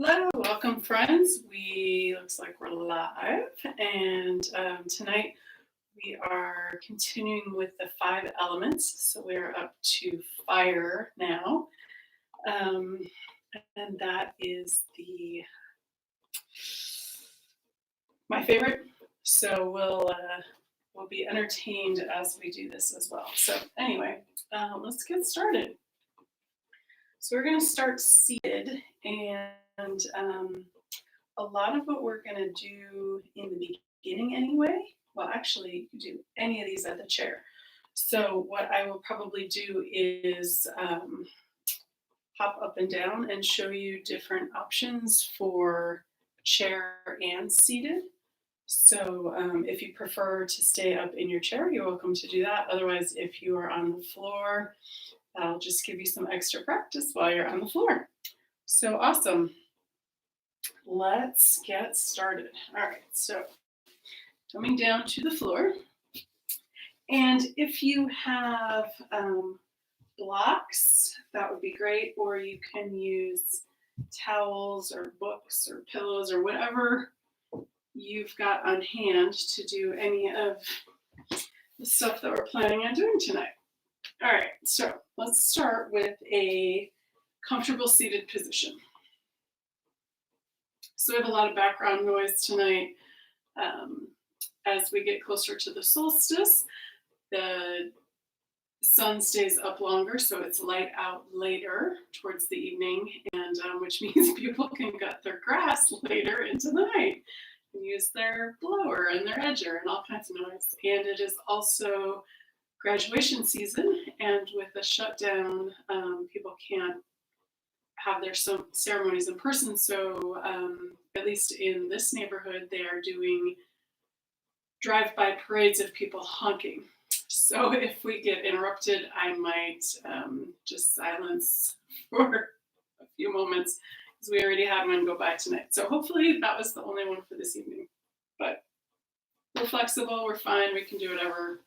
Hello, welcome friends. Looks like we're live, and tonight we are continuing with the five elements. So we're up to fire now, um, and that is the my favorite. So we'll be entertained as we do this as well. So anyway, let's get started. So we're going to start seated, and a lot of what we're going to do in the beginning anyway, well, actually, you can do any of these at the chair. So what I will probably do is hop up and down and show you different options for chair and seated. So if you prefer to stay up in your chair, you're welcome to do that. Otherwise, if you are on the floor, I'll just give you some extra practice while you're on the floor. So awesome. Let's get started. All right, so coming down to the floor. And if you have blocks, that would be great, or you can use towels or books or pillows or whatever you've got on hand to do any of the stuff that we're planning on doing tonight. All right, so let's start with a comfortable seated position. So we have a lot of background noise tonight. As we get closer to the solstice, the sun stays up longer, so it's light out later towards the evening, and which means people can cut their grass later into the night and use their blower and their edger and all kinds of noise. And it is also graduation season, and with the shutdown, people can't have their ceremonies in person. So at least in this neighborhood, they are doing drive-by parades of people honking. So if we get interrupted, I might just silence for a few moments because we already had one go by tonight. So hopefully that was the only one for this evening. But we're flexible, we're fine, we can do whatever.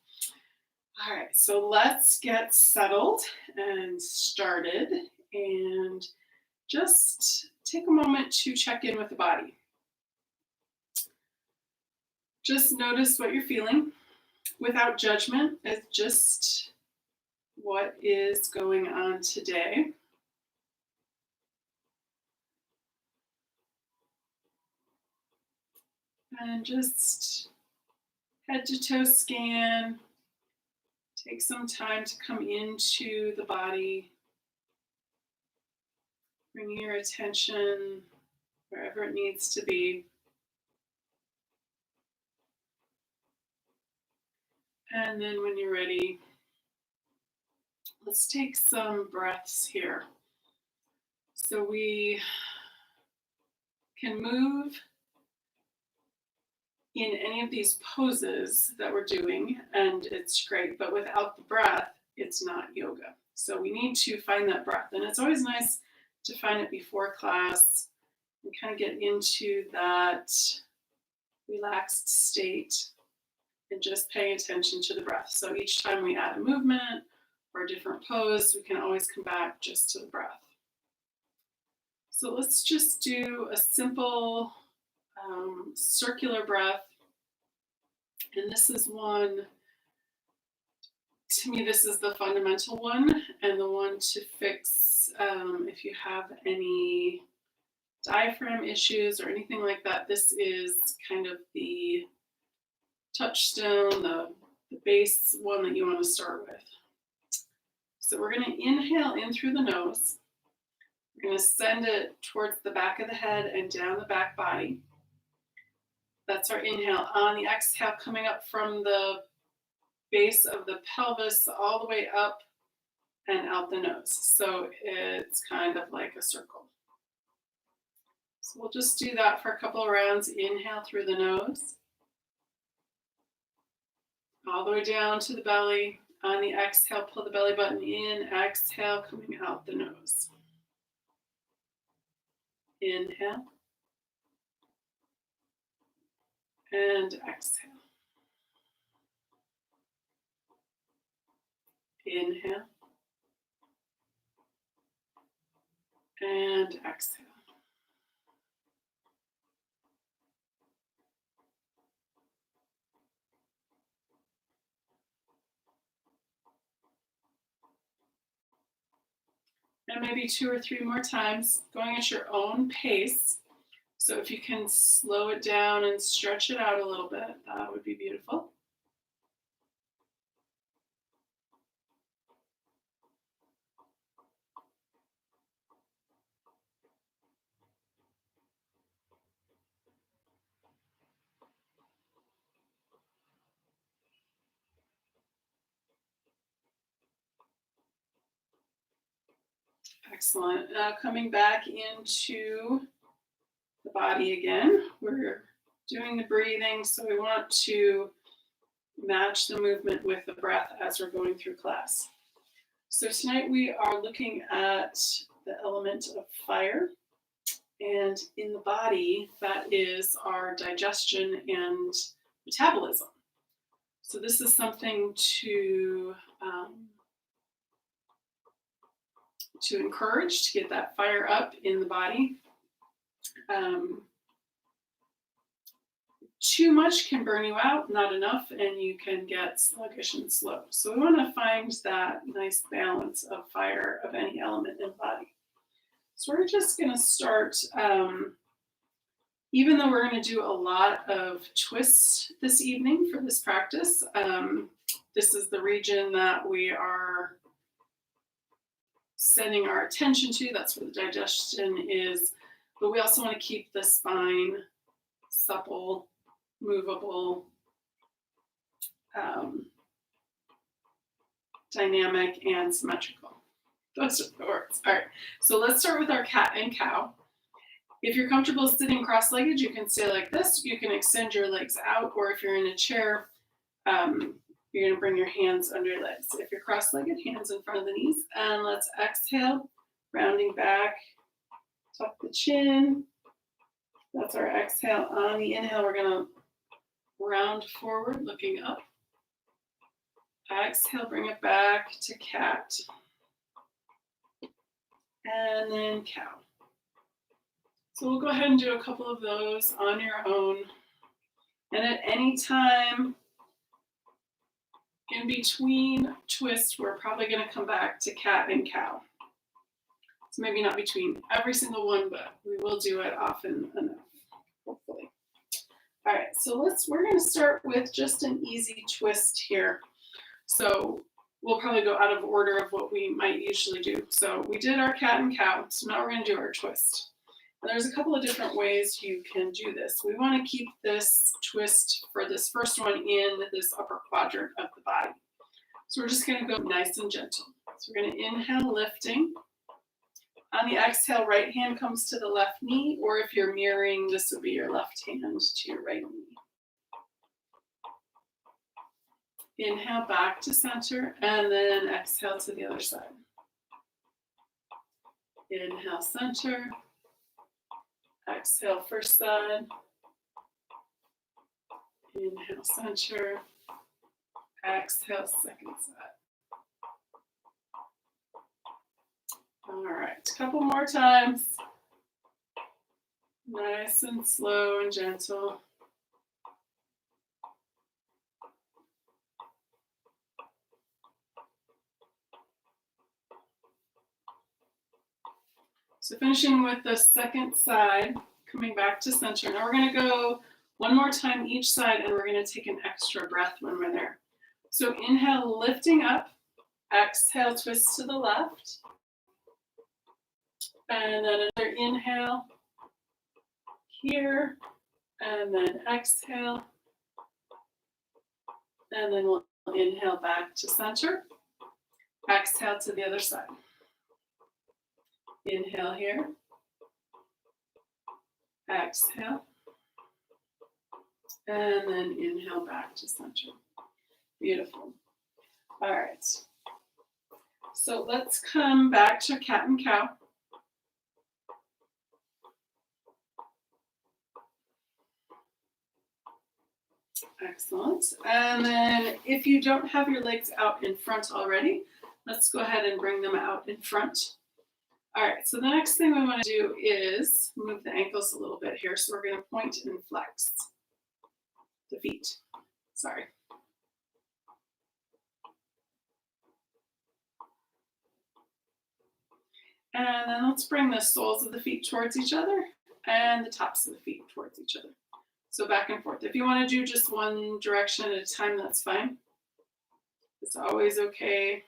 All right, so let's get settled and started, and just take a moment to check in with the body. Just notice what you're feeling without judgment. It's just what is going on today. And just head to toe scan. Take some time to come into the body. Bring your attention wherever it needs to be. And then when you're ready, let's take some breaths here. So we can move in any of these poses that we're doing, and it's great, but without the breath, it's not yoga. So we need to find that breath, and it's always nice to find it before class and kind of get into that relaxed state and just paying attention to the breath. So each time we add a movement or a different pose, we can always come back just to the breath. So let's just do a simple circular breath. And this is one, to me, this is the fundamental one, and the one to fix if you have any diaphragm issues or anything like that. This is kind of the touchstone, the base one that you want to start with. So we're going to inhale in through the nose. We're going to send it towards the back of the head and down the back body. That's our inhale. On the exhale, coming up from the base of the pelvis all the way up and out the nose. So it's kind of like a circle. So we'll just do that for a couple of rounds. Inhale through the nose, all the way down to the belly. On the exhale, pull the belly button in. Exhale, coming out the nose. Inhale. And exhale. Inhale. And exhale. And maybe 2 or 3 more times, going at your own pace. So if you can slow it down and stretch it out a little bit, that would be beautiful. Excellent. Now coming back into the body again. We're doing the breathing, so we want to match the movement with the breath as we're going through class. So tonight we are looking at the element of fire. And in the body, that is our digestion and metabolism. So this is something to encourage, to get that fire up in the body. Too much can burn you out, not enough, and you can get sluggish and slow. So we want to find that nice balance of fire of any element in the body. So we're just going to start, even though we're going to do a lot of twists this evening for this practice, this is the region that we are sending our attention to. That's where the digestion is. But we also want to keep the spine supple, movable, dynamic, and symmetrical. Those are the words. All right, so let's start with our cat and cow. If you're comfortable sitting cross-legged, you can stay like this. You can extend your legs out, or if you're in a chair, you're going to bring your hands under your legs. If you're cross-legged, hands in front of the knees. And let's exhale, rounding back, tuck the chin. That's our exhale. On the inhale, we're going to round forward, looking up. Exhale, bring it back to cat. And then cow. So we'll go ahead and do a couple of those on your own. And at any time in between twists, we're probably going to come back to cat and cow. So maybe not between every single one, but we will do it often enough, hopefully. All right, so we're going to start with just an easy twist here. So we'll probably go out of order of what we might usually do. So we did our cat and cow, so now we're going to do our twist. And there's a couple of different ways you can do this. We want to keep this twist for this first one in this upper quadrant of the body. So we're just going to go nice and gentle. So we're going to inhale, lifting. On the exhale, right hand comes to the left knee, or if you're mirroring, this would be your left hand to your right knee. Inhale back to center, and then exhale to the other side. Inhale, center. Exhale, first side. Inhale, center. Exhale, second side. All right, a couple more times. Nice and slow and gentle. So finishing with the second side, coming back to center. Now we're going to go one more time each side, and we're going to take an extra breath when we're there. So inhale, lifting up. Exhale, twist to the left. And then another inhale here. And then exhale. And then we'll inhale back to center. Exhale to the other side. Inhale here. Exhale. And then inhale back to center. Beautiful. All right. So let's come back to cat and cow. Excellent. And then if you don't have your legs out in front already, let's go ahead and bring them out in front. All right, so the next thing we want to do is move the ankles a little bit here. So we're going to point and flex the feet. Sorry. And then let's bring the soles of the feet towards each other and the tops of the feet towards each other. So back and forth. If you want to do just one direction at a time, that's fine. It's always okay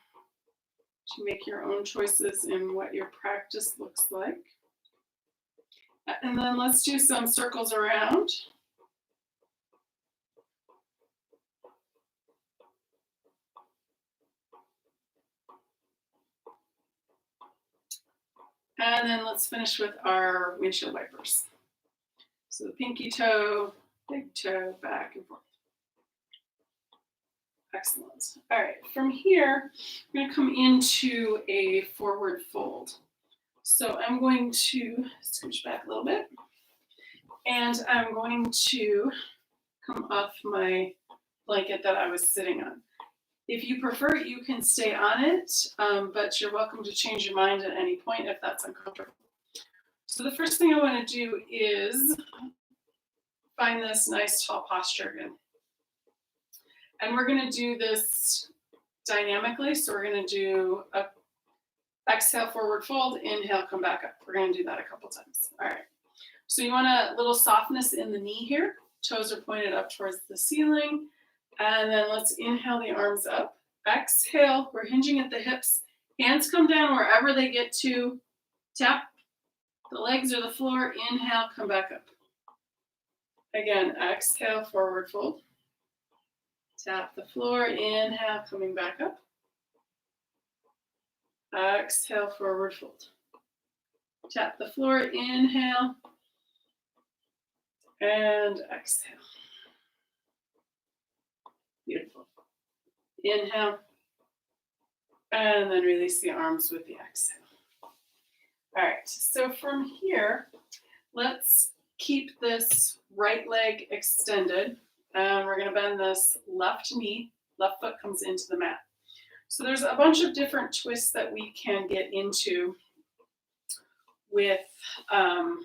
to make your own choices in what your practice looks like. And then let's do some circles around. And then let's finish with our windshield wipers. So the pinky toe, big toe, back and forth. Excellent. All right, from here, we're going to come into a forward fold. So I'm going to scooch back a little bit, and I'm going to come off my blanket that I was sitting on. If you prefer, you can stay on it, but you're welcome to change your mind at any point if that's uncomfortable. So the first thing I want to do is find this nice tall posture again. And we're going to do this dynamically. So we're going to do a exhale, forward fold, inhale, come back up. We're going to do that a couple times. All right. So you want a little softness in the knee here. Toes are pointed up towards the ceiling. And then let's inhale the arms up. Exhale, we're hinging at the hips. Hands come down wherever they get to. Tap the legs or the floor. Inhale, come back up. Again, exhale, forward fold. Tap the floor, inhale, coming back up. Exhale, forward fold. Tap the floor, inhale, and exhale. Beautiful. Inhale, and then release the arms with the exhale. All right, so from here, let's keep this right leg extended. And we're going to bend this left knee, left foot comes into the mat. So there's a bunch of different twists that we can get into with our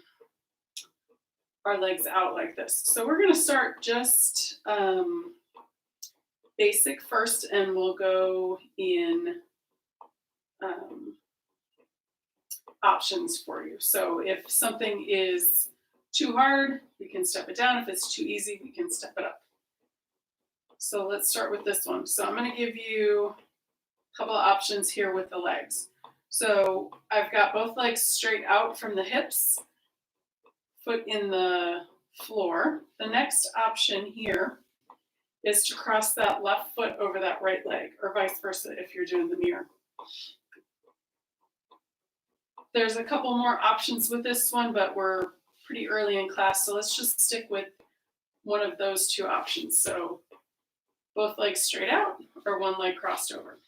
legs out like this. So we're going to start just basic first, and we'll go in options for you. So if something is too hard, we can step it down. If it's too easy, we can step it up. So let's start with this one. So I'm going to give you a couple of options here with the legs. So I've got both legs straight out from the hips, foot in the floor. The next option here is to cross that left foot over that right leg, or vice versa if you're doing the mirror. There's a couple more options with this one, but we're pretty early in class, so let's just stick with one of those two options. So both legs straight out or one leg crossed over.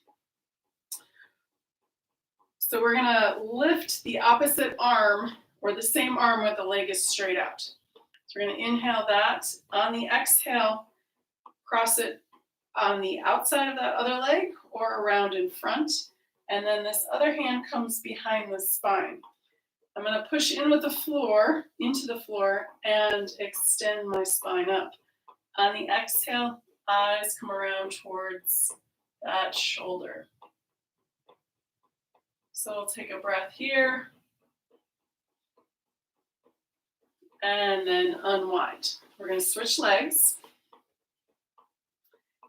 So we're going to lift the opposite arm or the same arm where the leg is straight out. So we're going to inhale that. On the exhale, cross it on the outside of that other leg or around in front. And then this other hand comes behind the spine. I'm going to push in with the floor, into the floor, and extend my spine up. On the exhale, eyes come around towards that shoulder. So I'll take a breath here. And then unwind. We're going to switch legs.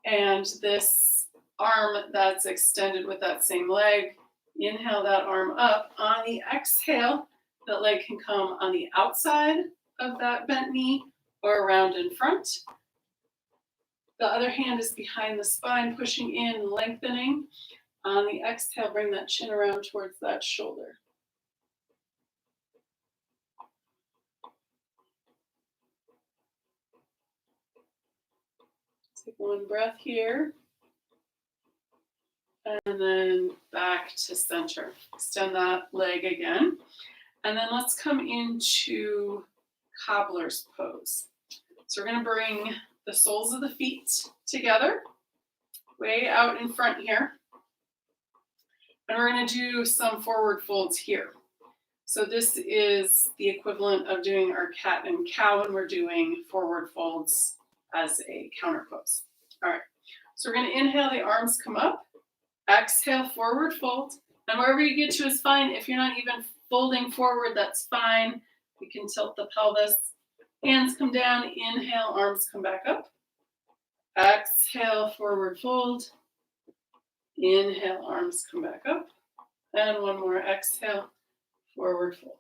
And this arm that's extended with that same leg, inhale that arm up. On the exhale, that leg can come on the outside of that bent knee or around in front. The other hand is behind the spine, pushing in, lengthening. On the exhale, bring that chin around towards that shoulder. Take one breath here. And then back to center. Extend that leg again. And then let's come into cobbler's pose. So we're going to bring the soles of the feet together, way out in front here. And we're going to do some forward folds here. So this is the equivalent of doing our cat and cow, and we're doing forward folds as a counter pose. All right. So we're going to inhale, the arms come up. Exhale, forward fold. And wherever you get to is fine. If you're not even folding forward, that's fine. You can tilt the pelvis. Hands come down, inhale, arms come back up. Exhale, forward fold. Inhale, arms come back up. And one more, exhale, forward fold.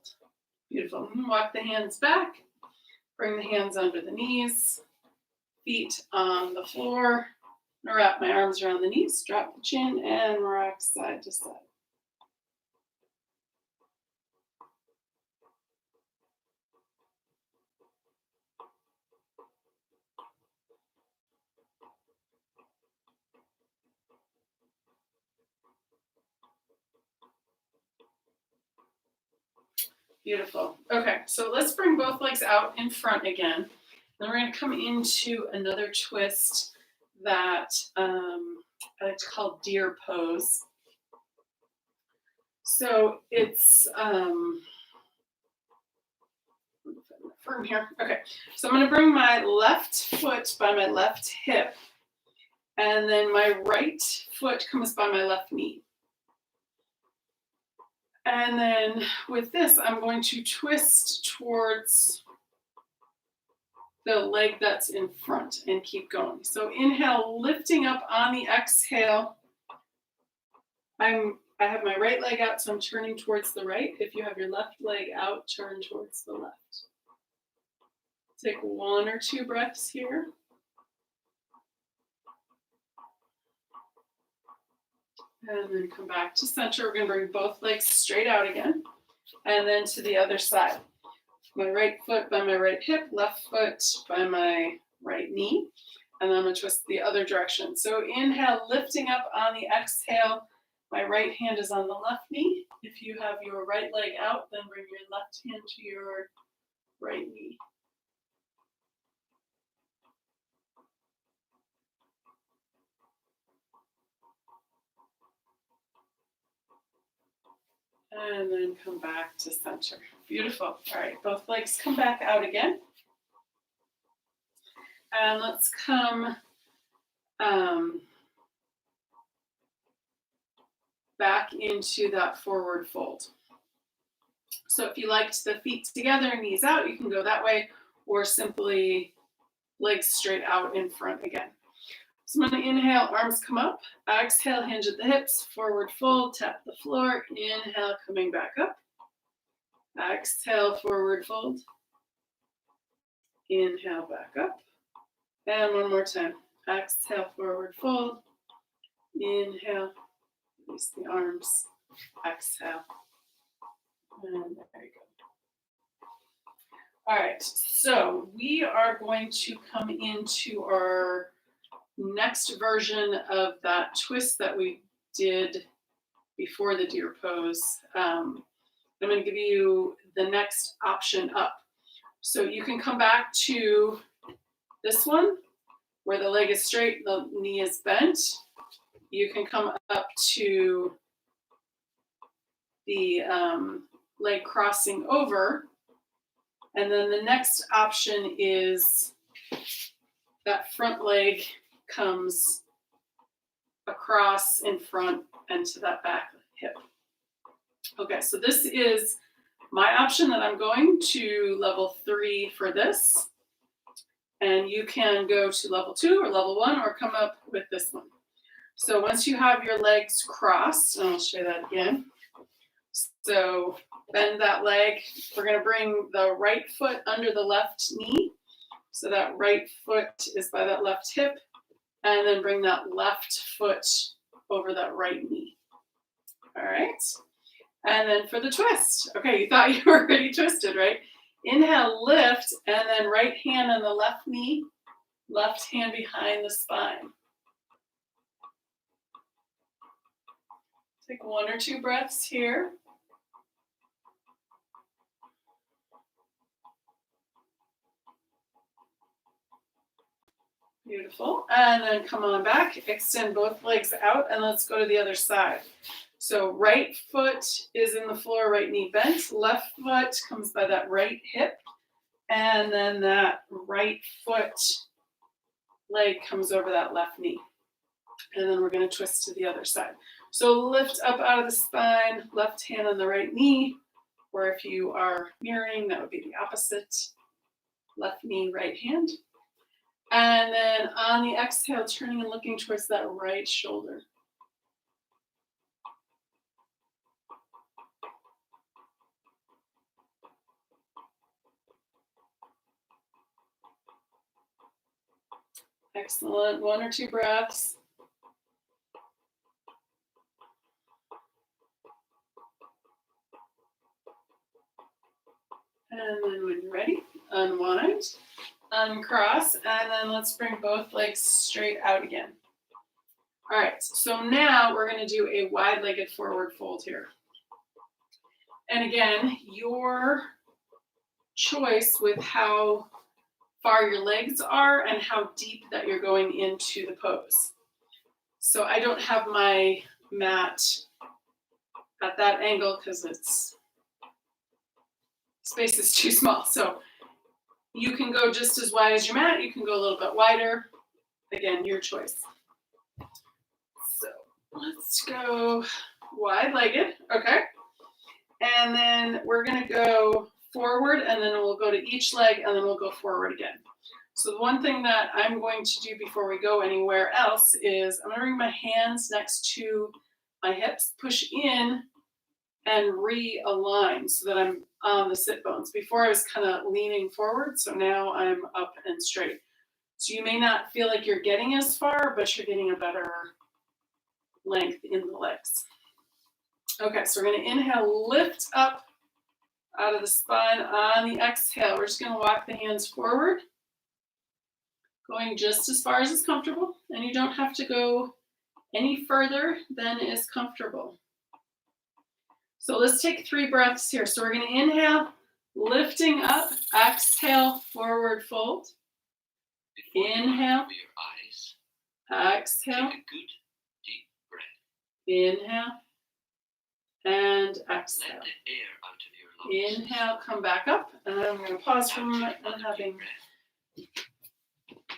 Beautiful. Walk the hands back. Bring the hands under the knees. Feet on the floor. I'm gonna wrap my arms around the knees, drop the chin, and rock side to side. Beautiful. Okay, so let's bring both legs out in front again. Then we're going to come into another twist that I like to call deer pose. So it's firm here. Okay, so I'm going to bring my left foot by my left hip, and then my right foot comes by my left knee. And then with this, I'm going to twist towards the leg that's in front and keep going. So inhale, lifting up on the exhale. I have my right leg out, so I'm turning towards the right. If you have your left leg out, turn towards the left. Take 1 or 2 breaths here. And then come back to center. We're going to bring both legs straight out again. And then to the other side. My right foot by my right hip, left foot by my right knee. And then I'm going to twist the other direction. So inhale, lifting up on the exhale. My right hand is on the left knee. If you have your right leg out, then bring your left hand to your right knee. And then come back to center. Beautiful. All right, both legs come back out again. And let's come back into that forward fold. So if you liked the feet together, knees out, you can go that way, or simply legs straight out in front again. So I'm going to inhale, arms come up. Exhale, hinge at the hips, forward fold, tap the floor. Inhale, coming back up. Exhale, forward fold. Inhale, back up. And one more time. Exhale, forward fold. Inhale, release the arms. Exhale. And there you go. All right, so we are going to come into our next version of that twist that we did before the deer pose. I'm going to give you the next option up. So you can come back to this one where the leg is straight, the knee is bent. You can come up to the leg crossing over. And then the next option is that front leg comes across in front and to that back hip. Okay, so this is my option that I'm going to level 3 for this. And you can go to level 2 or level 1 or come up with this one. So once you have your legs crossed, and I'll show you that again. So bend that leg. We're going to bring the right foot under the left knee. So that right foot is by that left hip. And then bring that left foot over that right knee. All right. And then for the twist. Okay, you thought you were already twisted, right? Inhale, lift, and then right hand on the left knee, left hand behind the spine. Take 1 or 2 breaths here. Beautiful. And then come on back, extend both legs out, and let's go to the other side. So right foot is in the floor, right knee bent. Left foot comes by that right hip. And then that right foot leg comes over that left knee. And then we're going to twist to the other side. So lift up out of the spine, left hand on the right knee, or if you are mirroring, that would be the opposite. Left knee, right hand. And then on the exhale, turning and looking towards that right shoulder. Excellent. 1 or 2 breaths. And then when you're ready, unwind, uncross, and then let's bring both legs straight out again. All right, so now we're going to do a wide-legged forward fold here. And again, your choice with how far your legs are and how deep that you're going into the pose. So I don't have my mat at that angle because it's space is too small. So you can go just as wide as your mat. You can go a little bit wider. Again, your choice. So let's go wide-legged. Okay. And then we're going to go forward, and then we'll go to each leg, and then we'll go forward again. So the one thing that I'm going to do before we go anywhere else is I'm going to bring my hands next to my hips, push in, and realign so that I'm on the sit bones. Before I was kind of leaning forward, so now I'm up and straight. So you may not feel like you're getting as far, but you're getting a better length in the legs. Okay, so we're going to inhale, lift up out of the spine. On the exhale, we're just going to walk the hands forward, going just as far as is comfortable, and you don't have to go any further than is comfortable. So let's take 3 breaths here. So we're going to inhale, lifting up, exhale, forward fold. Inhale, exhale, take a good deep breath. Inhale, and exhale. Let the air out of your lungs. Inhale, come back up, and then I'm going to pause for a moment. I'm having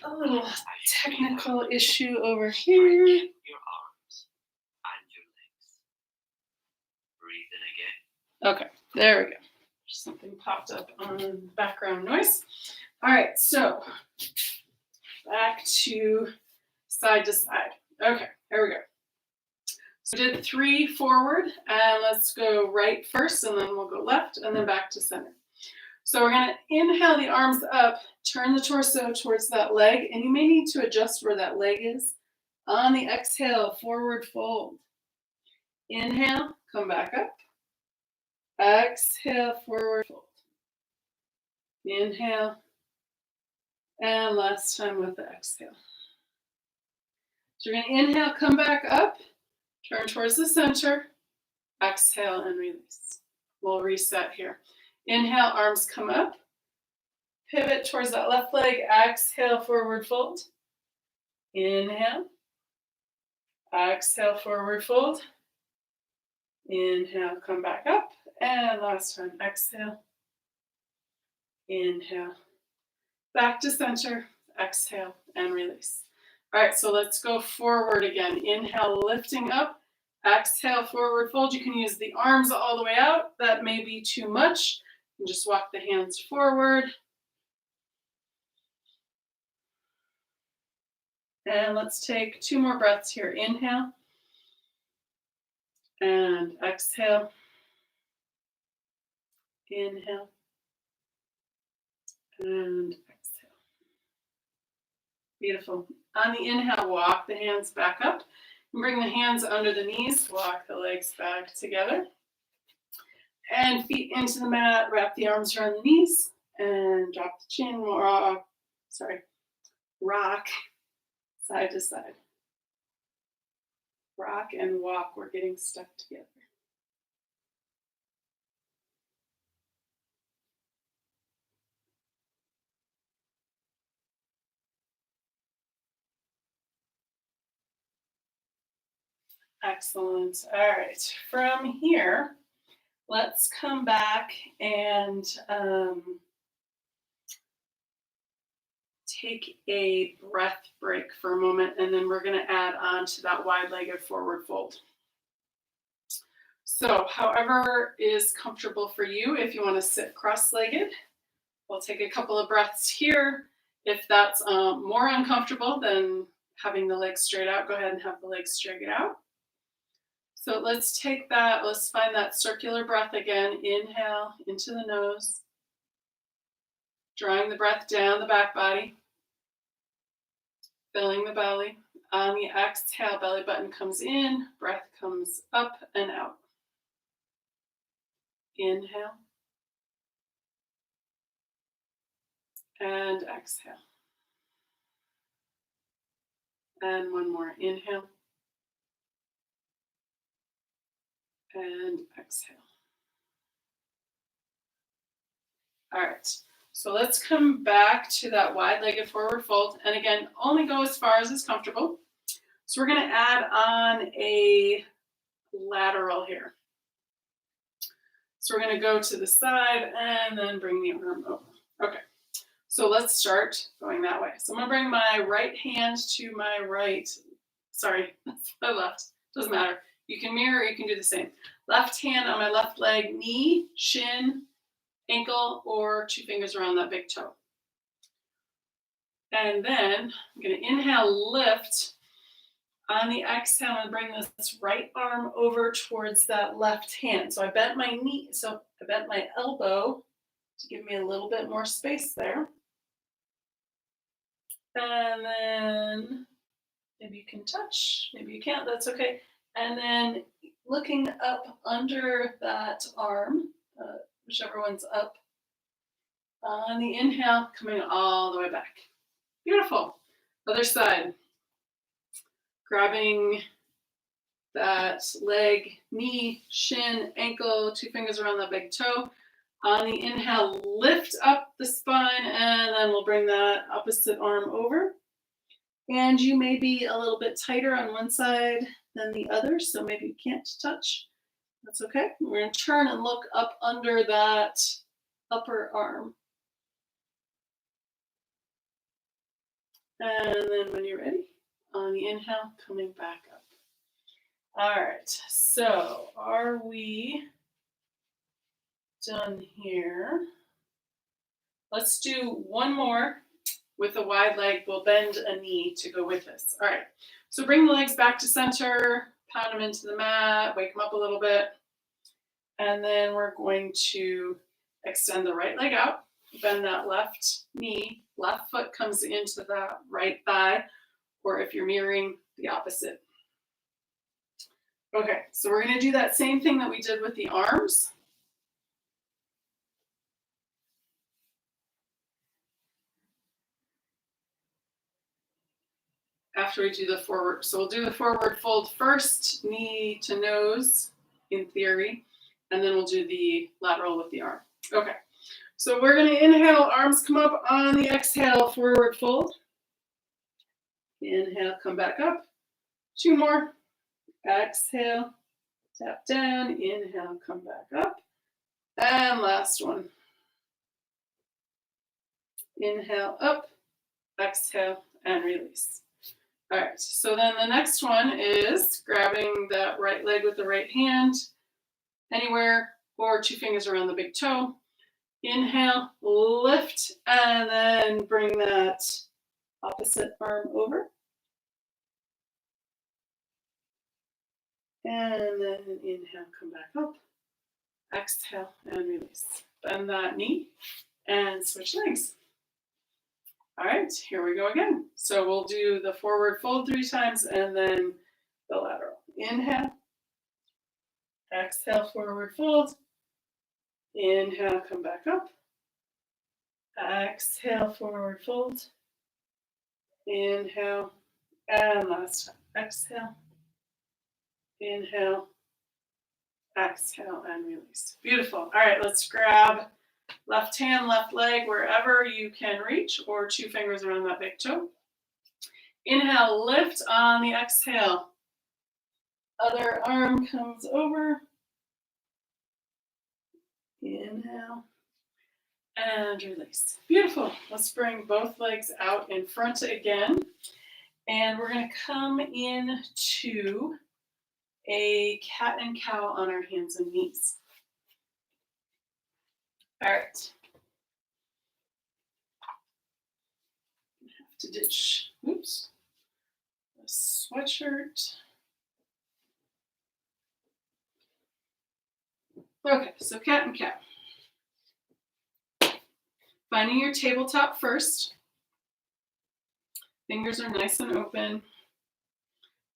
a little technical issue over here. Your arms and your legs. Breathe in again. Okay, there we go. Something popped up on background noise. All right, so back to side. Okay, here we go. So we did 3 forward, and let's go right first, and then we'll go left, and then back to center. So we're going to inhale the arms up, turn the torso towards that leg, and you may need to adjust where that leg is. On the exhale, forward fold. Inhale, come back up. Exhale, forward fold. Inhale, and last time with the exhale. So you're going to inhale, come back up, turn towards the center, exhale, and release. We'll reset here. Inhale, arms come up, pivot towards that left leg, exhale, forward fold. Inhale, exhale, forward fold. Inhale, come back up, and last time, exhale. Inhale, back to center, exhale, and release. All right, so let's go forward again. Inhale, lifting up, exhale, forward fold. You can use the arms all the way out. That may be too much. You just walk the hands forward. And let's take 2 more breaths here. Inhale, and exhale. Inhale, and exhale. Beautiful. On the inhale, walk the hands back up. And bring the hands under the knees. Walk the legs back together. And feet into the mat. Wrap the arms around the knees. And drop the chin. Rock side to side. Rock and walk. We're getting stuck together. Excellent. All right. From here, let's come back and take a breath break for a moment, and then we're going to add on to that wide-legged forward fold. So however is comfortable for you, if you want to sit cross-legged, we'll take a couple of breaths here. If that's more uncomfortable than having the legs straight out, go ahead and have the legs straight out. So let's take that, let's find that circular breath again. Inhale into the nose, drawing the breath down the back body, filling the belly. On the exhale, belly button comes in, breath comes up and out. Inhale and exhale. And one more. Inhale and exhale. All right, so let's come back to that wide-legged forward fold. And again, only go as far as is comfortable. So we're going to add on a lateral here. So we're going to go to the side and then bring the arm over. Okay, so let's start going that way. So I'm going to bring my right hand to my right. Sorry, that's my left. Doesn't matter. You can mirror, you can do the same. Left hand on my left leg, knee, shin, ankle, or 2 fingers around that big toe. And then I'm going to inhale, lift. On the exhale, I'm going to bring this right arm over towards that left hand. So I bent my knee, so I bent my elbow to give me a little bit more space there. And then maybe you can touch, maybe you can't, that's okay. And then looking up under that arm, whichever one's up. On the inhale, coming all the way back. Beautiful. Other side. Grabbing that leg, knee, shin, ankle, 2 fingers around that big toe. On the inhale, lift up the spine, and then we'll bring that opposite arm over. And you may be a little bit tighter on one side than the other, so maybe you can't touch. That's okay. We're going to turn and look up under that upper arm. And then when you're ready, on the inhale, coming back up. All right, so are we done here? Let's do one more with a wide leg. We'll bend a knee to go with this. All right, so bring the legs back to center, pound them into the mat, wake them up a little bit. And then we're going to extend the right leg out, bend that left knee, left foot comes into that right thigh, or if you're mirroring, the opposite. Okay, so we're going to do that same thing that we did with the arms. After we do the forward, so we'll do the forward fold first, knee to nose in theory, and then we'll do the lateral with the arm. Okay, so we're going to inhale, arms come up. On the exhale, forward fold. Inhale, come back up. 2 more. Exhale, tap down. Inhale, come back up. And last one. Inhale, up. Exhale, and release. All right, so then the next one is grabbing that right leg with the right hand anywhere, or 2 fingers around the big toe. Inhale, lift, and then bring that opposite arm over. And then inhale, come back up. Exhale, and release. Bend that knee and switch legs. All right, here we go again. So we'll do the forward fold 3 times and then the lateral. Inhale. Exhale, forward fold. Inhale, come back up. Exhale, forward fold. Inhale, and last time. Exhale. Inhale. Exhale, and release. Beautiful. All right, let's grab left hand, left leg, wherever you can reach, or 2 fingers around that big toe. Inhale, lift. On the exhale, other arm comes over. Inhale. And release. Beautiful. Let's bring both legs out in front again. And we're going to come into a cat and cow on our hands and knees. All right. Have to ditch, oops, a sweatshirt. Okay, so cat and cow. Finding your tabletop first. Fingers are nice and open.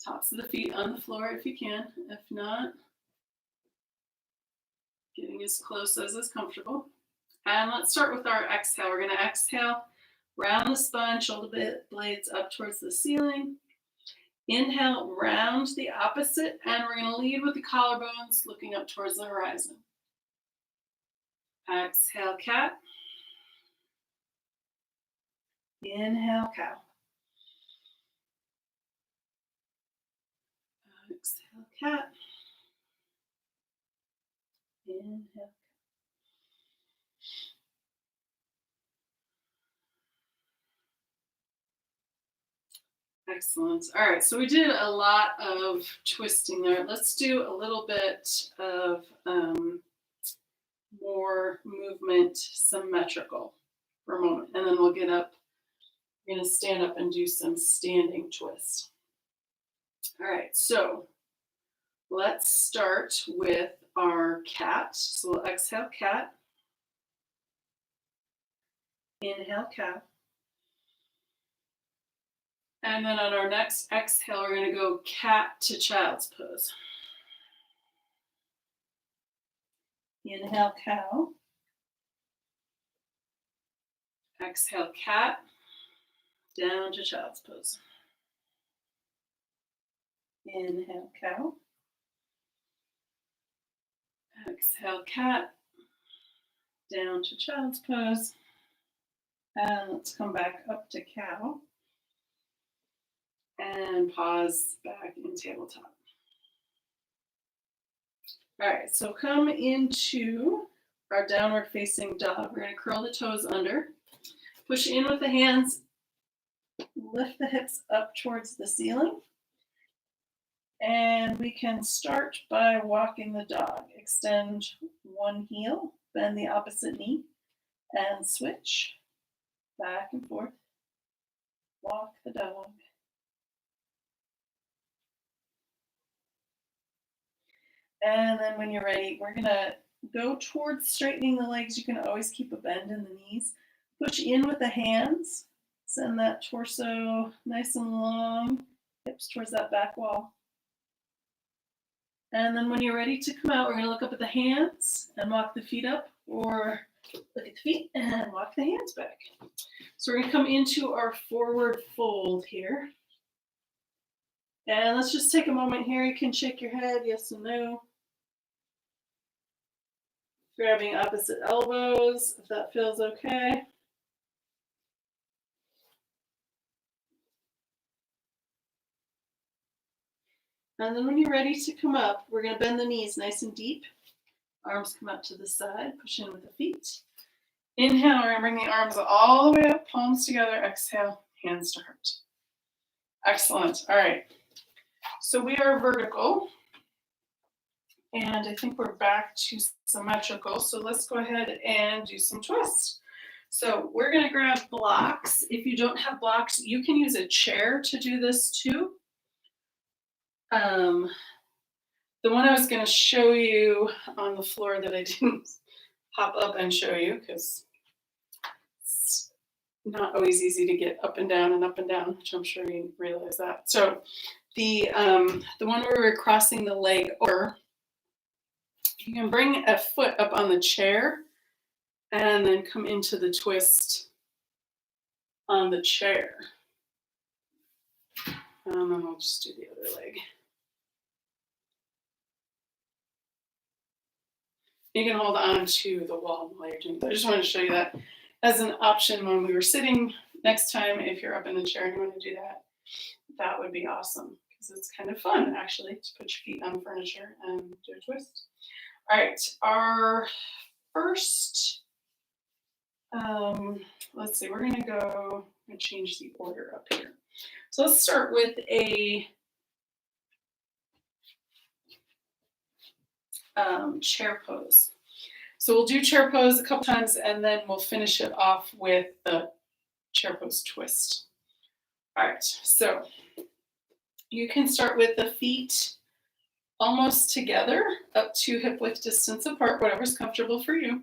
Tops of the feet on the floor if you can. If not, getting as close as is comfortable. And let's start with our exhale. We're going to exhale, round the spine, shoulder blades up towards the ceiling. Inhale, round the opposite, and we're going to lead with the collarbones looking up towards the horizon. Exhale, cat. Inhale, cow. Exhale, cat. Inhale. Excellent. All right, so we did a lot of twisting there. Let's do a little bit of more movement symmetrical for a moment, and then we'll get up. We're going to stand up and do some standing twist. All right, so let's start with our cat. So we'll exhale, cat. Inhale, cow. And then on our next exhale, we're going to go cat to child's pose. Inhale, cow. Exhale, cat. Down to child's pose. Inhale, cow. Exhale, cat. Down to child's pose. And let's come back up to cow. And pause back in tabletop. All right, so come into our downward facing dog. We're going to curl the toes under. Push in with the hands. Lift the hips up towards the ceiling. And we can start by walking the dog. Extend one heel, bend the opposite knee, and switch back and forth. Walk the dog. And then when you're ready, we're going to go towards straightening the legs. You can always keep a bend in the knees. Push in with the hands. Send that torso nice and long, hips towards that back wall. And then when you're ready to come out, we're going to look up at the hands and walk the feet up, or look at the feet and walk the hands back. So we're going to come into our forward fold here. And let's just take a moment here. You can shake your head, yes and no. Grabbing opposite elbows, if that feels okay. And then when you're ready to come up, we're going to bend the knees nice and deep. Arms come out to the side, push in with the feet. Inhale, we're going to bring the arms all the way up, palms together. Exhale, hands to heart. Excellent. All right. So we are vertical. And I think we're back to symmetrical. So let's go ahead and do some twists. So we're going to grab blocks. If you don't have blocks, you can use a chair to do this too. The one I was going to show you on the floor that I didn't hop up and show you because it's not always easy to get up and down, which I'm sure you realize that. So the one where we're crossing the leg over, you can bring a foot up on the chair and then come into the twist on the chair. And then I'll just do the other leg. You can hold on to the wall while you're doing that. I just wanted to show you that as an option when we were sitting. Next time, if you're up in the chair and you want to do that, that would be awesome because it's kind of fun actually to put your feet on the furniture and do a twist. All right, our first Let's see, we're gonna go and change the order up here. So let's start with a chair pose. So we'll do chair pose a couple times and then we'll finish it off with the chair pose twist. All right, so you can start with the feet almost together, up to hip width distance apart, whatever's comfortable for you.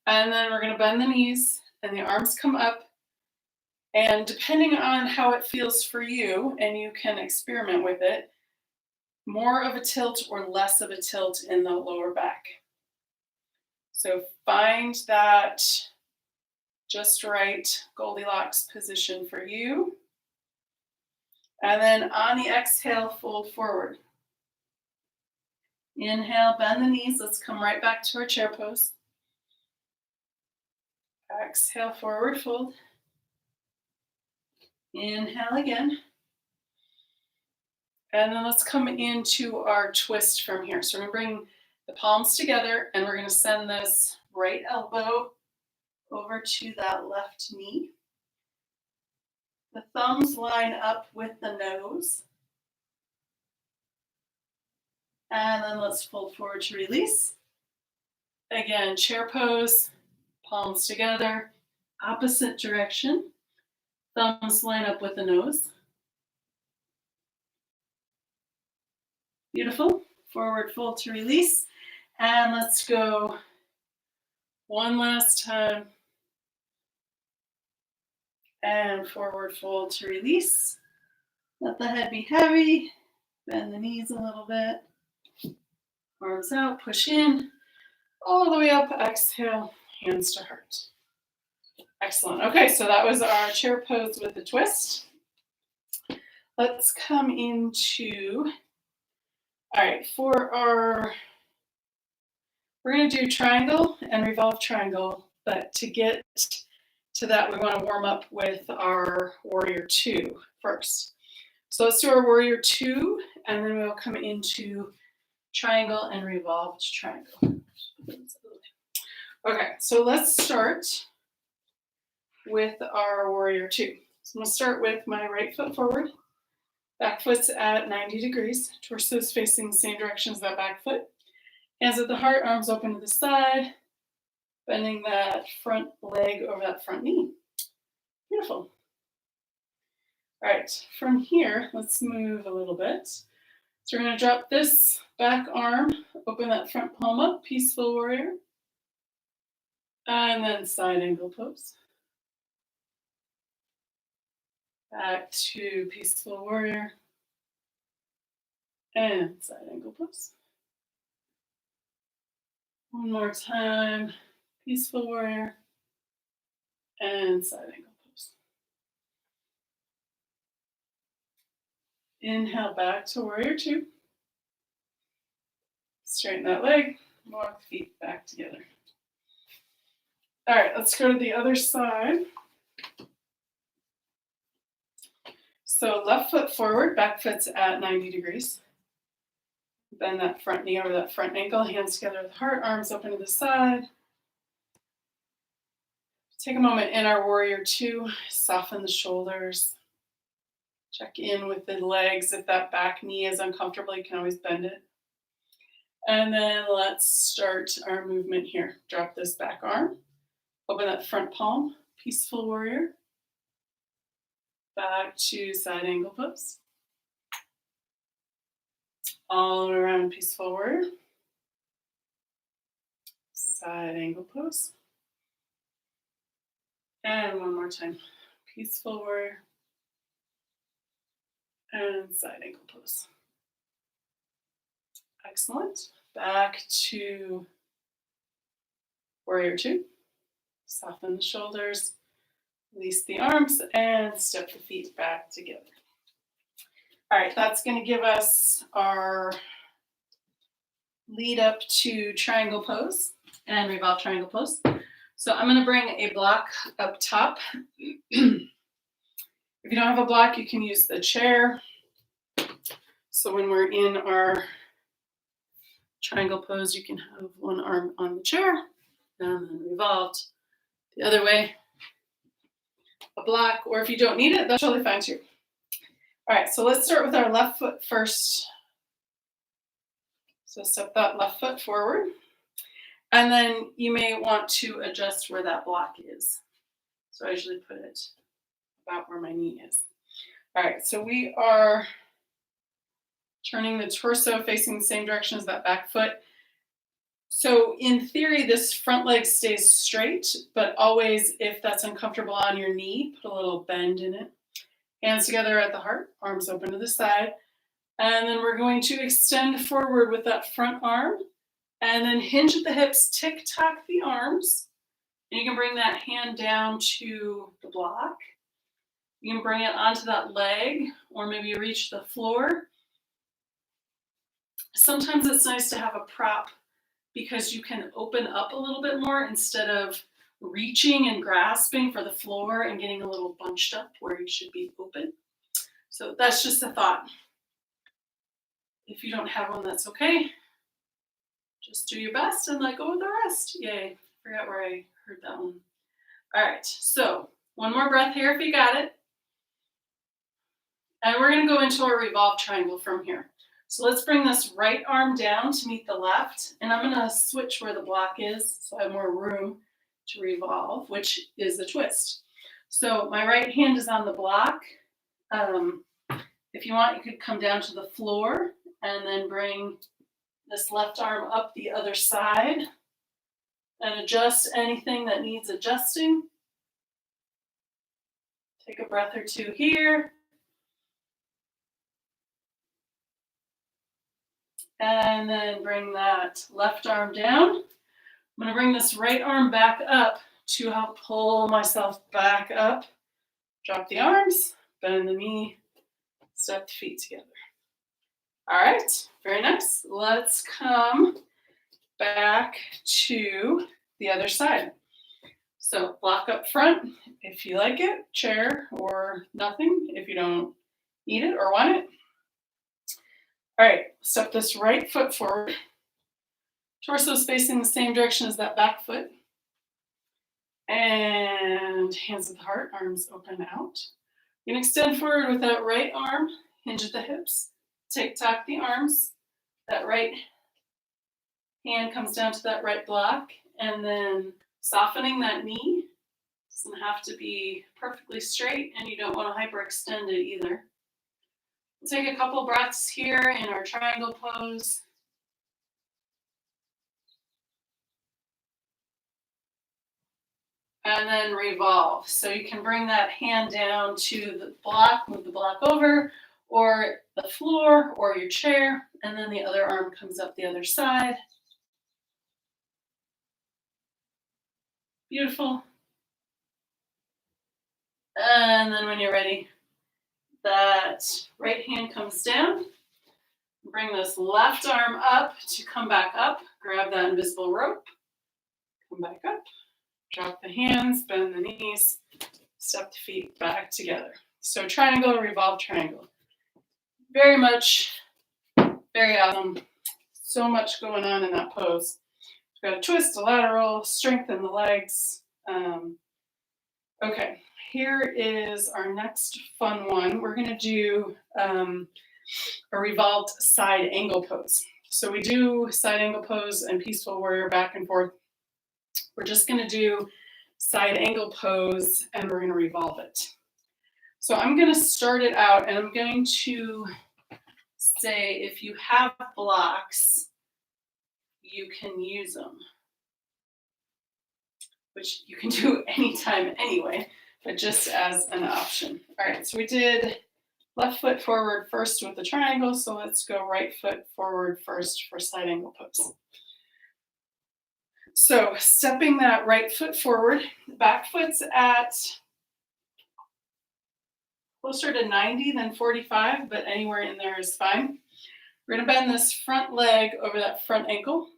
And then we're gonna bend the knees and the arms come up. And depending on how it feels for you, and you can experiment with it, more of a tilt or less of a tilt in the lower back. So find that just right Goldilocks position for you. And then on the exhale, fold forward. Inhale, bend the knees. Let's come right back to our chair pose. Exhale, forward fold. Inhale again. And then let's come into our twist from here. So we're going to bring the palms together and we're going to send this right elbow over to that left knee. The thumbs line up with the nose. And then let's fold forward to release. Again, chair pose, palms together, opposite direction. Thumbs line up with the nose. Beautiful. Forward fold to release. And let's go one last time. And forward fold to release. Let the head be heavy. Bend the knees a little bit. Arms out, push in. All the way up, exhale, hands to heart. Excellent. Okay, so that was our chair pose with the twist. Let's come into, all right, we're going to do triangle and revolve triangle, but to get to that, we want to warm up with our warrior two first. So let's do our warrior two, and then we'll come into triangle and revolved triangle. Okay, so let's start with our warrior two. So I'm gonna start with my right foot forward, back foot's at 90 degrees, torso is facing the same direction as that back foot. Hands at the heart, arms open to the side, bending that front leg over that front knee. Beautiful. All right, from here, let's move a little bit. So we're gonna drop this back arm, open that front palm up, peaceful warrior. And then side angle pose. Back to peaceful warrior. And side angle pose. One more time, peaceful warrior. And side angle pose. Inhale back to warrior two. Straighten that leg, walk the feet back together. All right, let's go to the other side. So left foot forward, back foot's at 90 degrees. Bend that front knee over that front ankle, hands together with heart, arms open to the side. Take a moment in our warrior two, soften the shoulders. Check in with the legs. If that back knee is uncomfortable, you can always bend it. And then let's start our movement here. Drop this back arm. Open that front palm, peaceful warrior. Back to side angle pose. All around peaceful warrior. Side angle pose. And one more time. Peaceful warrior. And side angle pose. Excellent. Back to warrior two. Soften the shoulders, release the arms, and step the feet back together. All right, that's going to give us our lead up to triangle pose and revolve triangle pose. So I'm going to bring a block up top. If you don't have a block, you can use the chair. So when we're in our triangle pose, you can have one arm on the chair and then revolved, the other way, a block, or if you don't need it, that's totally fine too. All right, so let's start with our left foot first. So step that left foot forward. And then you may want to adjust where that block is. So I usually put it about where my knee is. All right, so we are turning the torso facing the same direction as that back foot. So in theory, this front leg stays straight, but always, if that's uncomfortable on your knee, put a little bend in it. Hands together at the heart, arms open to the side. And then we're going to extend forward with that front arm. And then hinge at the hips, tick-tock the arms. And you can bring that hand down to the block. You can bring it onto that leg, or maybe reach the floor. Sometimes it's nice to have a prop because you can open up a little bit more instead of reaching and grasping for the floor and getting a little bunched up where you should be open. So that's just a thought. If you don't have one, that's okay. Just do your best and let go of the rest. Yay, forgot where I heard that one. All right, so one more breath here if you got it. And we're gonna go into our revolve triangle from here. So let's bring this right arm down to meet the left, and I'm gonna switch where the block is so I have more room to revolve, which is the twist. So my right hand is on the block. If you want, you could come down to the floor and then bring this left arm up the other side and adjust anything that needs adjusting. Take a breath or two here. And then bring that left arm down. I'm going to bring this right arm back up to help pull myself back up. Drop the arms, bend the knee, step the feet together. All right, very nice. Let's come back to the other side. So block up front if you like it, chair or nothing if you don't need it or want it. All right, step this right foot forward. Torso is facing the same direction as that back foot. And hands at the heart, arms open out. You can extend forward with that right arm, hinge at the hips, tick-tock the arms. That right hand comes down to that right block, and then softening that knee. Doesn't have to be perfectly straight, and you don't want to hyperextend it either. We'll take a couple breaths here in our triangle pose. And then revolve. So you can bring that hand down to the block, move the block over, or the floor, or your chair, and then the other arm comes up the other side. Beautiful. And then when you're ready, that right hand comes down. Bring this left arm up to come back up. Grab that invisible rope. Come back up. Drop the hands, bend the knees, step the feet back together. So triangle, revolve, triangle. Very awesome. So much going on in that pose. We've got a twist, a lateral, strengthen the legs. Okay, here is our next fun one. We're going to do a revolved side angle pose. So we do side angle pose and peaceful warrior back and forth. We're just going to do side angle pose and we're going to revolve it. So I'm going to start it out and I'm going to say if you have blocks, you can use them, which you can do anytime anyway, but just as an option. All right, so we did left foot forward first with the triangle, so let's go right foot forward first for side angle pose. So stepping that right foot forward, back foot's at closer to 90 than 45, but anywhere in there is fine. We're going to bend this front leg over that front ankle.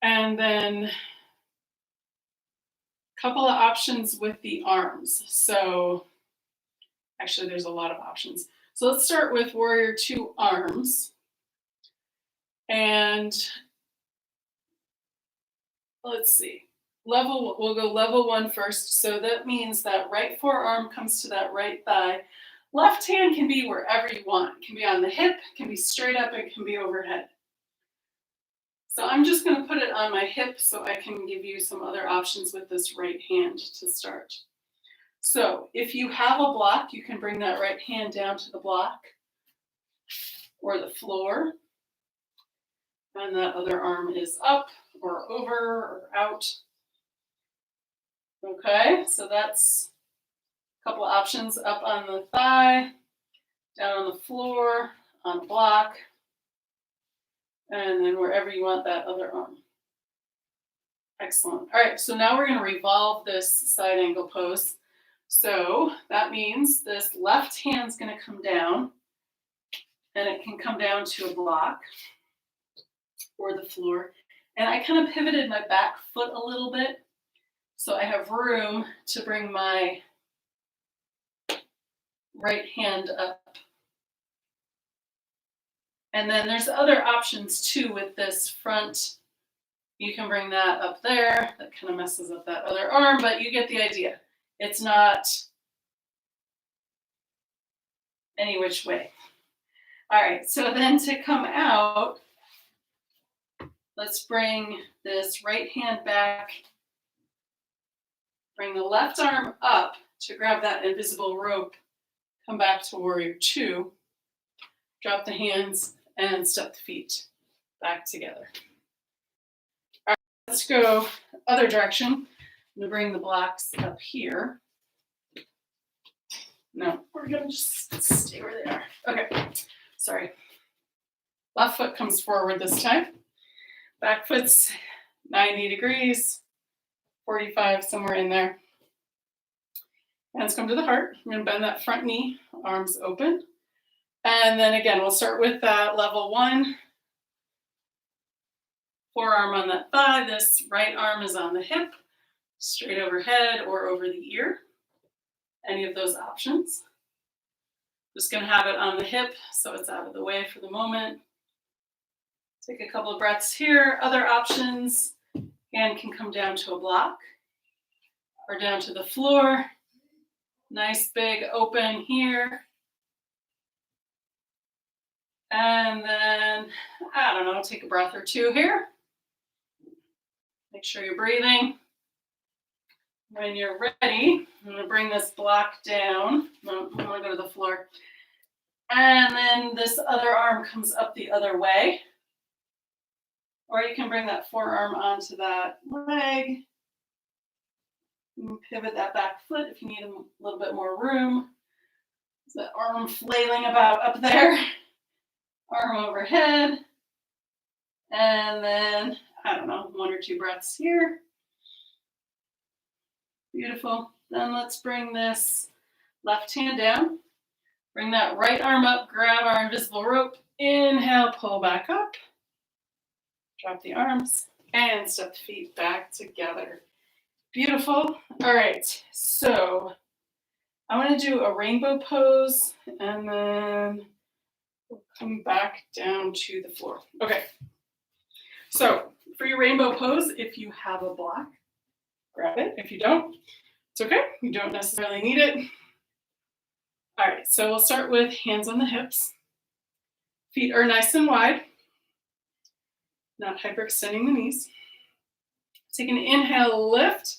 And then a couple of options with the arms. So actually there's a lot of options. So let's start with Warrior Two arms. And let's see. we'll go level 1 first. So that means that right forearm comes to that right thigh. Left hand can be wherever you want. It can be on the hip, it can be straight up, it can be overhead. So I'm just going to put it on my hip so I can give you some other options with this right hand to start. So if you have a block, you can bring that right hand down to the block or the floor. And that other arm is up or over or out. Okay, so that's a couple of options: up on the thigh, down on the floor, on a block, and then wherever you want that other arm. Excellent. All right, so now we're going to revolve this side angle pose. So that means this left hand's going to come down, and it can come down to a block or the floor. And I kind of pivoted my back foot a little bit, so I have room to bring my right hand up. And then there's other options too with this front. You can bring that up there. That kind of messes up that other arm, but you get the idea. It's not any which way. All right, so then to come out, let's bring this right hand back. Bring the left arm up to grab that invisible rope. Come back to warrior 2. Drop the hands and step the feet back together. All right, let's go other direction. I'm going to bring the blocks up here. No, we're going to just stay where they are. Okay, sorry. Left foot comes forward this time. Back foot's 90 degrees, 45, somewhere in there. Hands come to the heart. I'm going to bend that front knee, arms open. And then again, we'll start with that level 1. Forearm on that thigh. This right arm is on the hip, straight overhead or over the ear. Any of those options. Just going to have it on the hip so it's out of the way for the moment. Take a couple of breaths here. Other options, hand can come down to a block or down to the floor. Nice big open here. And then, I don't know, take a breath or 2 here. Make sure you're breathing. When you're ready, I'm going to bring this block down. I'm going to go to the floor. And then this other arm comes up the other way. Or you can bring that forearm onto that leg. And pivot that back foot if you need a little bit more room. There's that arm flailing about up there. Arm overhead. And then, I don't know, 1 or 2 breaths here. Beautiful. Then let's bring this left hand down. Bring that right arm up, grab our invisible rope. Inhale, pull back up. Drop the arms and step the feet back together. Beautiful. All right, so I want to do a rainbow pose and then we'll come back down to the floor. Okay, so for your rainbow pose, if you have a block, grab it. If you don't, it's okay. You don't necessarily need it. All right, so we'll start with hands on the hips. Feet are nice and wide, not hyperextending the knees. Take an inhale, lift.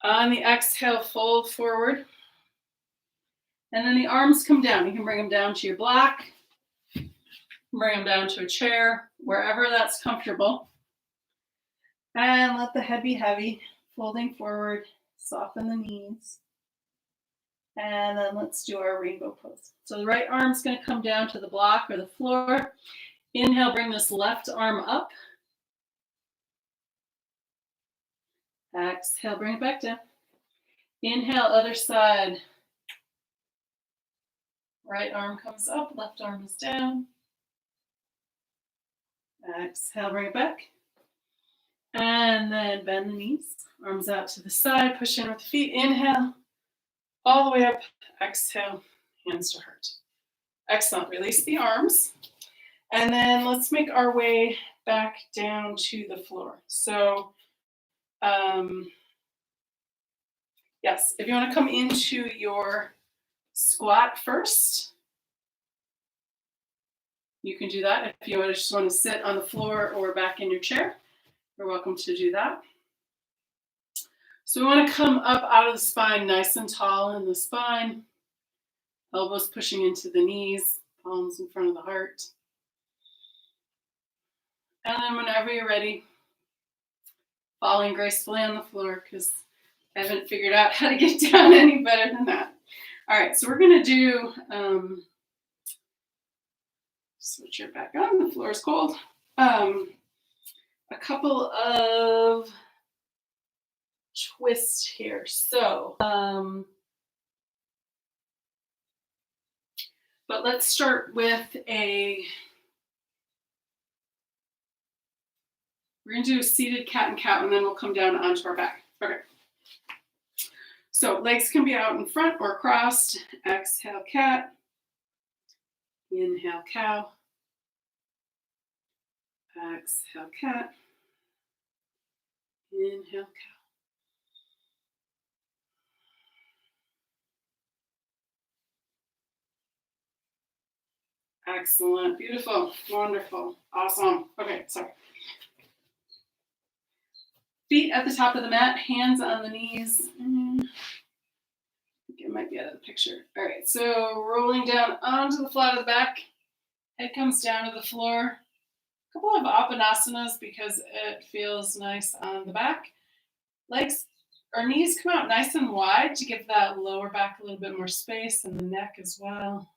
On the exhale, fold forward. And then the arms come down. You can bring them down to your block, bring them down to a chair, wherever that's comfortable. And let the head be heavy, folding forward, soften the knees. And then let's do our rainbow pose. So the right arm's going to come down to the block or the floor. Inhale, bring this left arm up. Exhale, bring it back down. Inhale, other side. Right arm comes up, left arm is down. Exhale, bring it back. And then bend the knees. Arms out to the side, push in with the feet. Inhale, all the way up. Exhale, hands to heart. Excellent. Release the arms. And then let's make our way back down to the floor. So Yes, if you want to come into your squat first, you can do that. If you just want to sit on the floor or back in your chair, you're welcome to do that. So we want to come up out of the spine nice and tall in the spine, elbows pushing into the knees, palms in front of the heart. And then whenever you're ready, falling gracefully on the floor, because I haven't figured out how to get down any better than that. All right, so we're going to do, switch your back on, the floor is cold. A couple of twists here. So, but let's start with we're going to do a seated cat and cow, and then we'll come down onto our back. Okay. So legs can be out in front or crossed. Exhale, cat. Inhale, cow. Exhale, cat. Inhale, cow. Excellent. Beautiful. Wonderful. Awesome. Okay, sorry. Feet at the top of the mat, hands on the knees. I think it might be out of the picture. All right, so rolling down onto the flat of the back. Head comes down to the floor. A couple of Appanasanas because it feels nice on the back. Legs or knees come out nice and wide to give that lower back a little bit more space, and the neck as well.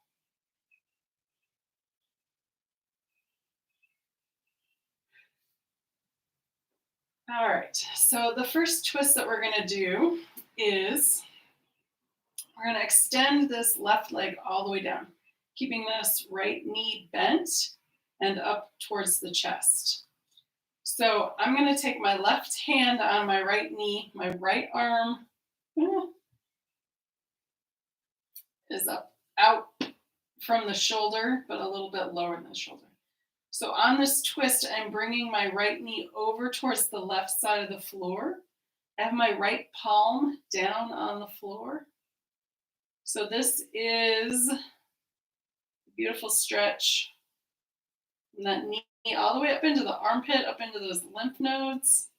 All right, so the first twist that we're going to do is we're going to extend this left leg all the way down, keeping this right knee bent and up towards the chest. So I'm going to take my left hand on my right knee, my right arm is up out from the shoulder, but a little bit lower than the shoulder. So on this twist, I'm bringing my right knee over towards the left side of the floor. I have my right palm down on the floor. So this is a beautiful stretch from that knee all the way up into the armpit, up into those lymph nodes.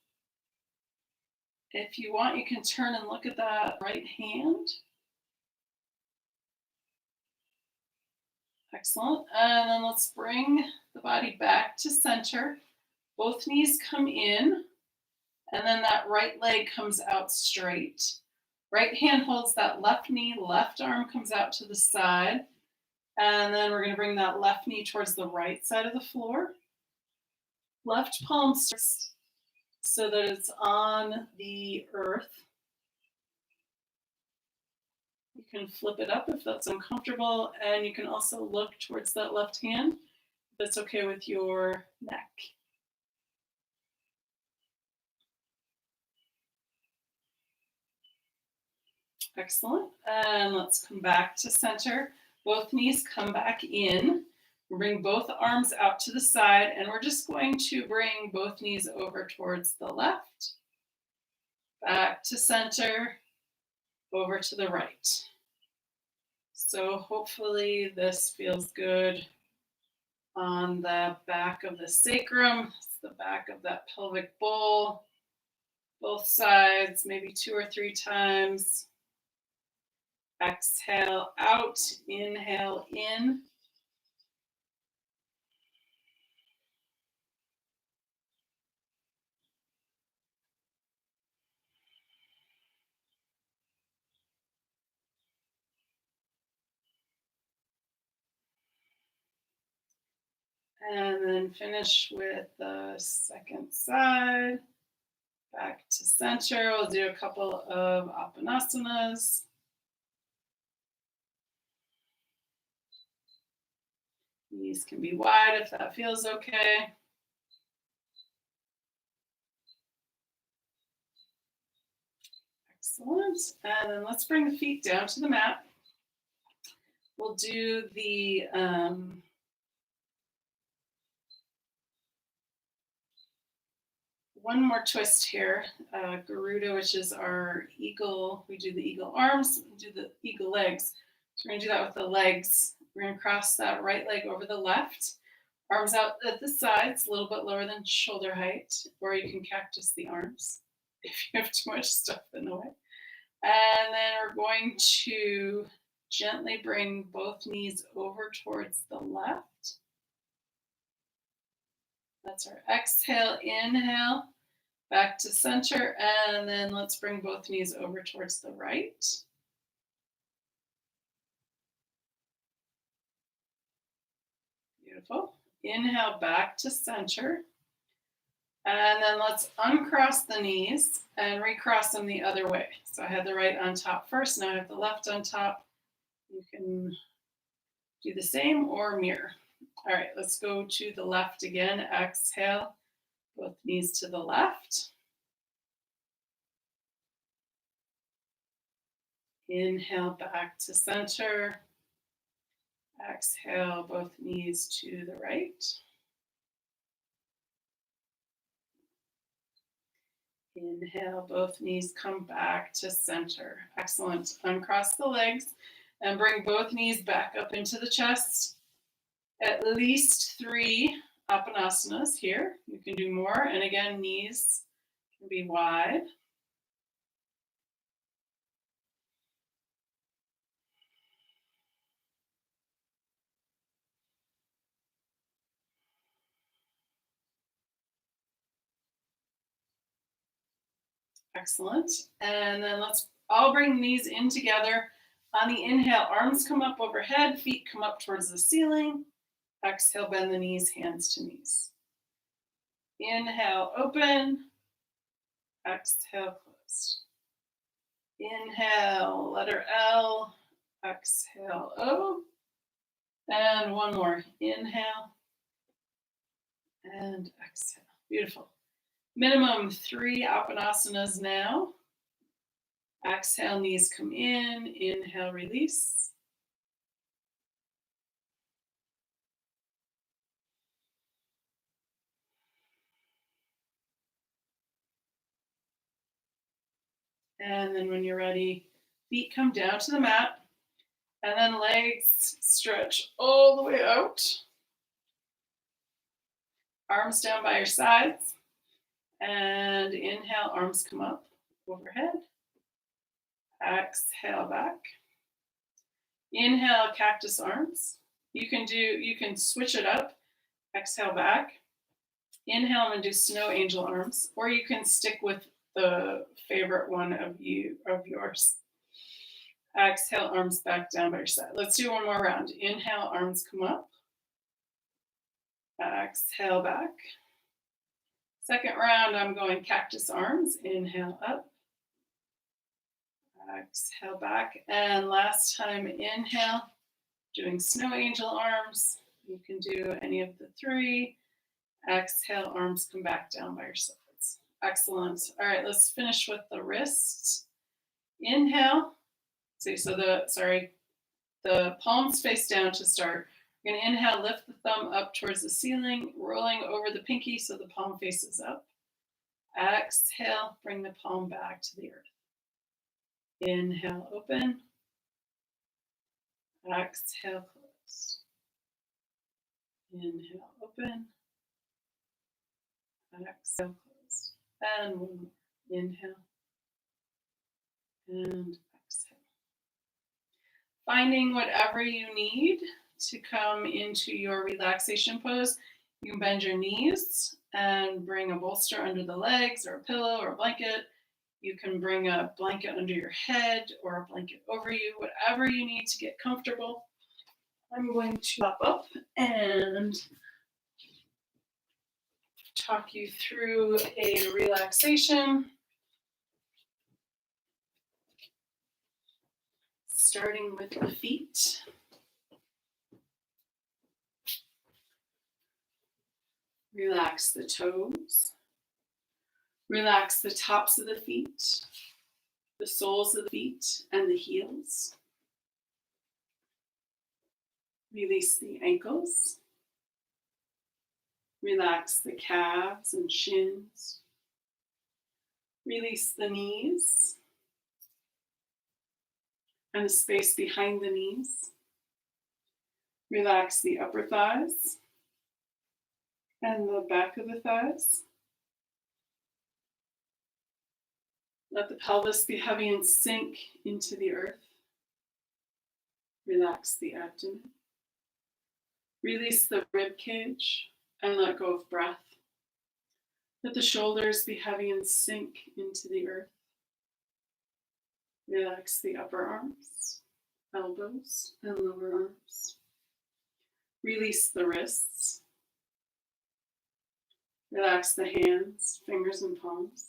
If you want, you can turn and look at that right hand. Excellent. And then let's bring the body back to center. Both knees come in, and then that right leg comes out straight. Right hand holds that left knee, left arm comes out to the side. And then we're going to bring that left knee towards the right side of the floor. Left palm starts so that it's on the earth. You can flip it up if that's uncomfortable, and you can also look towards that left hand if that's okay with your neck. Excellent. And let's come back to center. Both knees come back in. Bring both arms out to the side, and we're just going to bring both knees over towards the left, back to center, over to the right. So hopefully this feels good on the back of the sacrum. It's the back of that pelvic bowl, both sides, maybe 2 or 3 times. Exhale out, inhale in. And then finish with the second side. Back to center. We'll do a couple of Appanasanas. Knees can be wide if that feels okay. Excellent. And then let's bring the feet down to the mat. We'll do the one more twist here. Garuda, which is our eagle. We do the eagle arms, we do the eagle legs. So we're gonna do that with the legs. We're gonna cross that right leg over the left. Arms out at the sides, a little bit lower than shoulder height, or you can cactus the arms if you have too much stuff in the way. And then we're going to gently bring both knees over towards the left. That's our exhale, inhale, back to center, and then let's bring both knees over towards the right. Beautiful. Inhale, back to center. And then let's uncross the knees and recross them the other way. So I had the right on top first, now I have the left on top. You can do the same or mirror. All right, let's go to the left again. Exhale, both knees to the left. Inhale, back to center. Exhale, both knees to the right. Inhale, both knees come back to center. Excellent. Uncross the legs and bring both knees back up into the chest. At least 3 apanasanas here. You can do more. And again, knees can be wide. Excellent. And then let's all bring knees in together. On the inhale, arms come up overhead, feet come up towards the ceiling. Exhale, bend the knees, hands to knees. Inhale, open. Exhale, close. Inhale, letter L. Exhale, O. And one more. Inhale and exhale. Beautiful. Minimum 3 apanasanas now. Exhale, knees come in. Inhale, release. And then when you're ready, feet come down to the mat. And then legs stretch all the way out. Arms down by your sides. And inhale, arms come up overhead. Exhale, back. Inhale, cactus arms. You can switch it up. Exhale, back. Inhale and do snow angel arms, or you can stick with the favorite one of yours. Exhale, arms back down by your side. Let's do one more round. Inhale, arms come up. Exhale, back. Second round, I'm going cactus arms. Inhale, up. Exhale, back. And last time, inhale, doing snow angel arms. You can do any of the 3. Exhale, arms come back down by your sides. Excellent. All right, let's finish with the wrists. Inhale. So the palms face down to start. You're going to inhale, lift the thumb up towards the ceiling, rolling over the pinky so the palm faces up. Exhale, bring the palm back to the earth. Inhale, open. Exhale, close. Inhale, open. Exhale, close. And one more. Inhale. And exhale. Finding whatever you need to come into your relaxation pose. You can bend your knees and bring a bolster under the legs or a pillow or a blanket. You can bring a blanket under your head or a blanket over you, whatever you need to get comfortable. I'm going to pop up and talk you through a relaxation. Starting with the feet. Relax the toes. Relax the tops of the feet, the soles of the feet, and the heels. Release the ankles. Relax the calves and shins. Release the knees and the space behind the knees. Relax the upper thighs and the back of the thighs. Let the pelvis be heavy and sink into the earth. Relax the abdomen. Release the rib cage and let go of breath. Let the shoulders be heavy and sink into the earth. Relax the upper arms, elbows, and lower arms. Release the wrists. Relax the hands, fingers, and palms.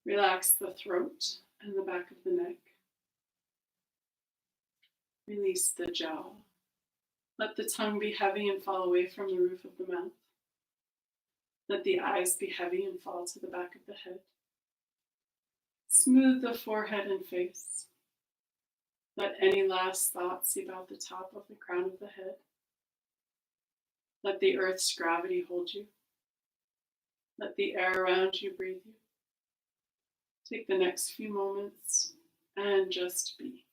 Relax the throat and the back of the neck. Release the jaw. Let the tongue be heavy and fall away from the roof of the mouth. Let the eyes be heavy and fall to the back of the head. Smooth the forehead and face. Let any last thoughts be about the top of the crown of the head. Let the earth's gravity hold you. Let the air around you breathe you. Take the next few moments and just be.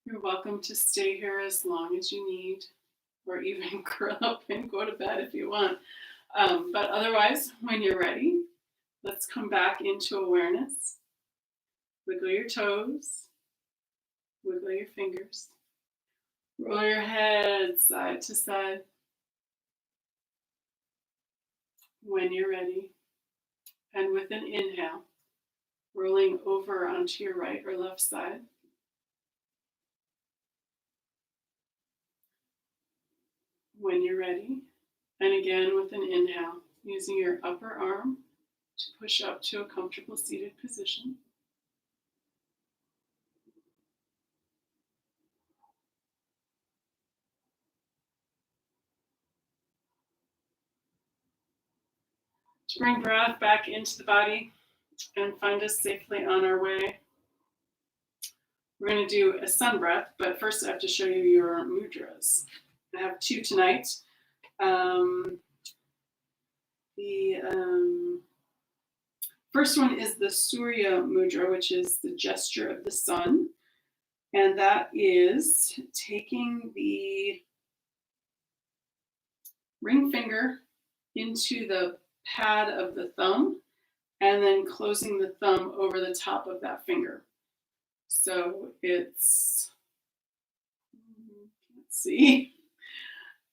You're welcome to stay here as long as you need, or even curl up and go to bed if you want. But otherwise, when you're ready, let's come back into awareness. Wiggle your toes, wiggle your fingers, roll your head side to side. When you're ready, and with an inhale, rolling over onto your right or left side. When you're ready, and again with an inhale, using your upper arm to push up to a comfortable seated position. To bring breath back into the body and find us safely on our way. We're going to do a sun breath, but first I have to show you your mudras. I have two tonight. The first one is the Surya Mudra, which is the gesture of the sun. And that is taking the ring finger into the pad of the thumb and then closing the thumb over the top of that finger. So it's, let's see,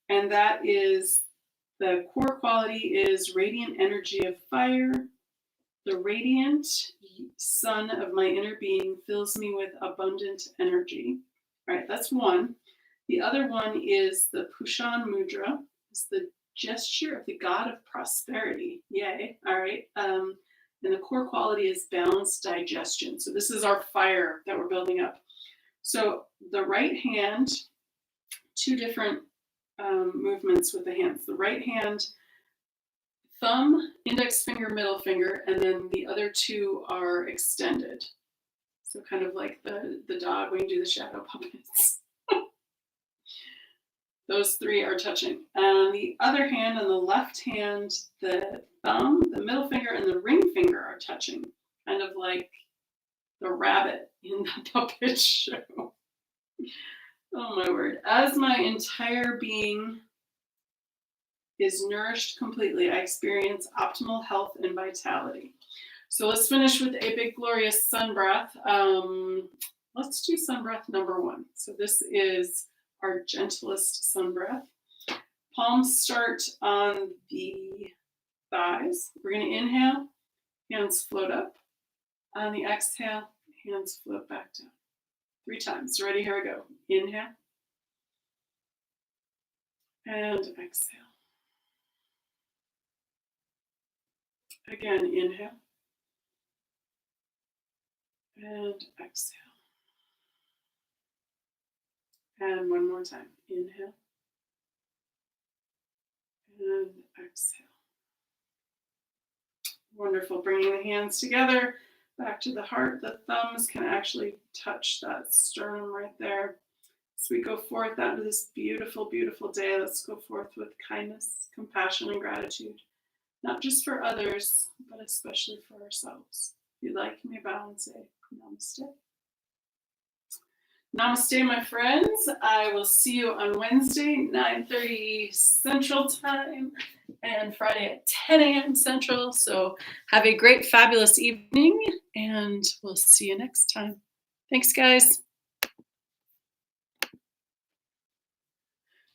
and that is, the core quality is radiant energy of fire. The radiant sun of my inner being fills me with abundant energy. All right, that's one. The other one is the Pushan Mudra. It's the gesture of the god of prosperity. Yay. All right. And the core quality is balanced digestion. So this is our fire that we're building up. So the right hand, two different movements with the hands. The right hand, thumb, index finger, middle finger, and then the other two are extended. So kind of like the dog when you do the shadow puppets. Those three are touching. And the other hand, on the left hand, the thumb, the middle finger, and the ring finger are touching. Kind of like the rabbit in the puppet show. Oh my word. As my entire being is nourished completely, I experience optimal health and vitality. So let's finish with a big glorious sun breath. Let's do sun breath number one. So this is our gentlest sun breath. Palms start on the thighs. We're going to inhale, hands float up. On the exhale, hands float back down. 3 times. Ready? Here we go. Inhale. And exhale. Again, inhale and exhale. And one more time. Inhale and exhale. Wonderful. Bringing the hands together back to the heart. The thumbs can actually touch that sternum right there. As we go forth out of this beautiful, beautiful day, let's go forth with kindness, compassion, and gratitude, not just for others, but especially for ourselves. If you'd like, you may bow and say namaste. Namaste, my friends. I will see you on Wednesday, 9:30 Central Time, and Friday at 10 a.m. Central. So have a great, fabulous evening, and we'll see you next time. Thanks, guys.